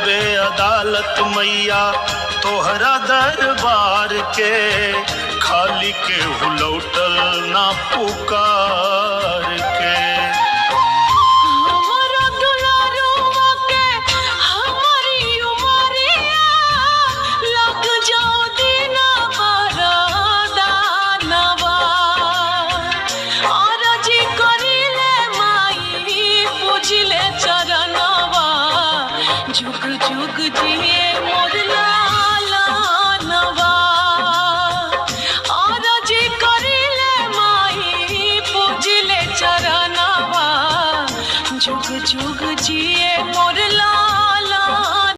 बेअदालत मैया तोहरा दरबार के, खाली के हुलौटल ना पुकार के। जुग जुग जिए मोर लाल।